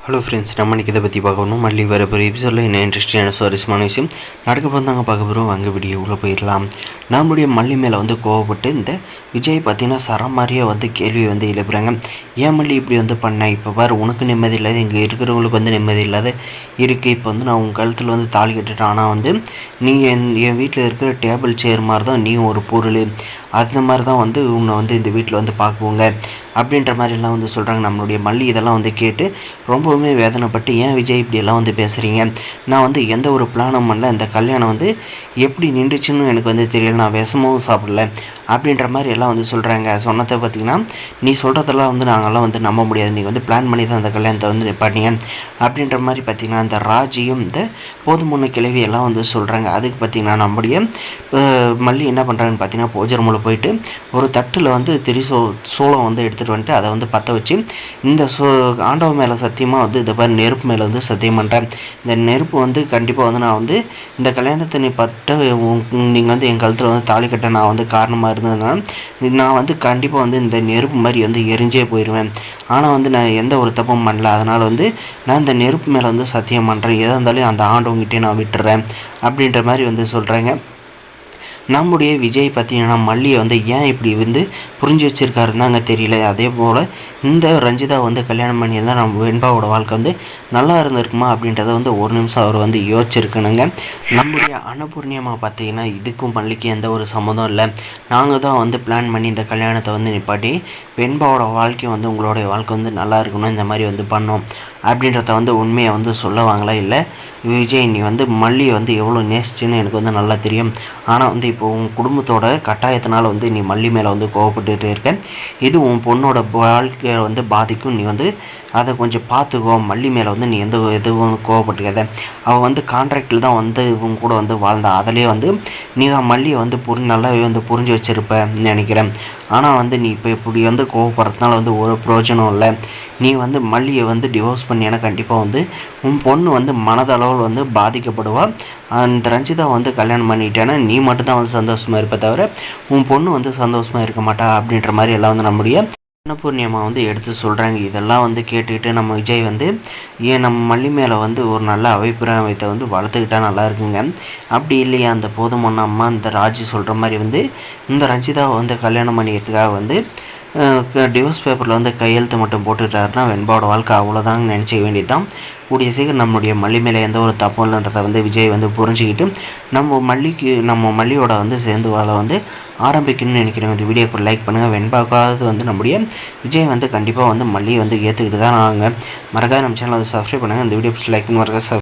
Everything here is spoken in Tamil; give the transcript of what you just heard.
ஹலோ ஃப்ரெண்ட்ஸ், நம்ம இன்றைக்கி இதை பற்றி பார்க்கணும். மல்லி வர போகிற எபிசோடில் என்ன இன்ட்ரெஸ்டிங்கான சுவாரஸ்யமான விஷயம் நடக்க போகிறாங்க பார்க்க போகிறோம். வாங்க வீடியோக்குள்ளே போயிடலாம். நம்மளுடைய மல்லி மேலே கோவப்பட்டு இந்த விஜய் பார்த்தீங்கன்னா சரம் மாதிரியே கேள்வியை எழுப்புறாங்க. ஏன் மல்லி இப்படி பண்ணேன்? இப்போ பாரு, உனக்கு நிம்மதி இல்லாத, இங்கே இருக்கிறவங்களுக்கு நிம்மதி இல்லாத இருக்குது. இப்போ நான் உன் கழுத்தில் தாலி கட்டுட்டேன். ஆனால் நீ என் வீட்டில் இருக்கிற டேபிள் சேர் மாதிரி தான் நீ ஒரு பொருள். அந்த மாதிரி தான் உன்னை இந்த வீட்டில் பார்க்குவோங்க அப்படின்ற மாதிரிலாம் சொல்கிறாங்க. நம்மளுடைய மல்லி இதெல்லாம் கேட்டு ரொம்பவுமே வேதனைப்பட்டு, ஏன் விஜய் இப்படியெல்லாம் பேசுகிறீங்க? நான் எந்த ஒரு பிளானும் பண்ணல. இந்த கல்யாணம் எப்படி நின்றுச்சுன்னு எனக்கு தெரியல. நான் விஷமும் சாப்பிடல அப்படின்ற மாதிரி எல்லாம் சொல்கிறாங்க. சொன்னதை பார்த்திங்கன்னா, நீ சொல்கிறதெல்லாம் நாங்கள்லாம் நம்ப முடியாது. நீ பிளான் பண்ணி தான் அந்த கல்யாணத்தை நிப்பாட்டிங்க அப்படின்ற மாதிரி பார்த்திங்கன்னா, இந்த ராஜியும் இந்த போதுமுன்ன கிழவி எல்லாம் சொல்கிறாங்க. அதுக்கு பார்த்திங்கன்னா நம்முடைய மல்லி என்ன பண்ணுறாங்கன்னு பார்த்தீங்கன்னா, பூஜை ரூமில் போயிட்டு ஒரு தட்டில் சோளம் எடுத்துகிட்டு வந்துட்டு அதை பற்ற வச்சு இந்த ஆண்டவ மேலே சத்தியமாக இதை பாரு, நெருப்பு மேலே சத்தியம் பண்ணுறேன். இந்த நெருப்பு கண்டிப்பாக நான் இந்த கல்யாணத்தை நீ நீங்கள் என் கழுத்தில் தாலி கட்ட நான் காரணமாக இருந்ததுனால நான் கண்டிப்பாக இந்த நெருப்பு மாதிரி எரிஞ்சே போயிடுவேன். ஆனால் நான் எந்த ஒரு தப்பும் பண்ணல. அதனால் நான் இந்த நெருப்பு மேலே சத்தியம் பண்ணுறேன். எதாக இருந்தாலும் அந்த ஆண்டவங்கிட்டே நான் விட்டுறேன் அப்படின்ற மாதிரி சொல்கிறேங்க. நம்முடைய விஜய் பார்த்தீங்கன்னா மல்லியை ஏன் இப்படி புரிஞ்சு வச்சுருக்காருன்னு தாங்க தெரியல. அதே போல் இந்த ரஞ்சிதா கல்யாணம் பண்ணியிருந்தால் நம்ம வெண்பாவோட வாழ்க்கை நல்லா இருந்திருக்குமா அப்படின்றத ஒரு நிமிஷம் அவர் யோசிச்சிருக்கணுங்க. நம்முடைய அன்னபூர்ணியமாக பார்த்தீங்கன்னா இதுக்கும் மல்லிக்கு எந்த ஒரு சம்மந்தம் இல்லை. நாங்கள் தான் பிளான் பண்ணி இந்த கல்யாணத்தை நிப்பாட்டி வெண்பாவோட வாழ்க்கை உங்களுடைய வாழ்க்கை நல்லா இருக்கணும், இந்த மாதிரி பண்ணோம் அப்படின்றத உண்மையை சொல்லுவாங்களா? இல்லை விஜய், நீ மல்லியை எவ்வளோ நேசிச்சுன்னு எனக்கு நல்லா தெரியும். ஆனால் இப்போ உன் குடும்பத்தோட கட்டாயத்தினால் நீ மல்லி மேலே கோவப்பட்டுகிட்டே இருக்க. இது உன் பொண்ணோட வாழ்க்கையை பாதிக்கும். நீ அதை கொஞ்சம் பார்த்துக்கோ. மல்லி மேலே நீ எந்த எதுவும் கோவப்பட்டுக்காத. அவள் கான்ட்ராக்டில் தான் இவங்க கூட வாழ்ந்தா. அதிலே நீ மல்லியை நல்லாவே புரிஞ்சு வச்சுருப்பேன்னு நினைக்கிறேன். ஆனால் நீ இப்போ இப்படி கோவப்படுறதுனால ஒரு பிரயோஜனம் இல்லை. நீ மல்லியை டிவோர்ஸ் பண்ணினா கண்டிப்பாக உன் பொண்ணு மனதளவில் பாதிக்கப்படுவாள். அந்த ரஞ்சிதா கல்யாணம் பண்ணிட்டேன்னா நீ மட்டும்தான் சந்தோஷமாக இருப்ப தவிர உன் பொண்ணு சந்தோஷமாக இருக்க மாட்டா அப்படின்ற மாதிரி எல்லாம் நம்முடைய அன்னபூர்ணியம்மா எடுத்து சொல்கிறாங்க. இதெல்லாம் கேட்டுக்கிட்டு நம்ம விஜய் ஏன் நம்ம மல்லி மேலே ஒரு நல்ல அபிப்பிராயத்தை வளர்த்துக்கிட்டா நல்லா இருக்குங்க. அப்படி இல்லையா, அந்த போதுமான அம்மா இந்த ராஜி சொல்கிற மாதிரி இந்த ரஞ்சிதாவை கல்யாணம் பண்ணிக்கிறதுக்காக டிவோர்ஸ் பேப்பரில் கையெழுத்து மட்டும் போட்டுட்டாருன்னா வெண்பாவோட வாழ்க்கை அவ்வளோதாங்க நினச்சிக்க வேண்டியது தான். கூடிய சீக்கிரம் நம்மளுடைய மல்லி மேலே எந்த ஒரு தப்பும் இல்லைன்றதை விஜய் புரிஞ்சுக்கிட்டு நம்ம மல்லியோட சேர்ந்து வாழ ஆரம்பிக்கணும்னு நினைக்கிறேன். இந்த வீடியோக்கு லைக் பண்ணுங்கள். வெண்பாக்காவது நம்முடைய விஜய் கண்டிப்பாக மல்லியை ஏற்றுக்கிட்டு தான் நாங்கள். மறக்காத நம்ம சேனலை சப்ஸ்கிரைப் பண்ணுங்கள். இந்த வீடியோ லைக் மறக்காத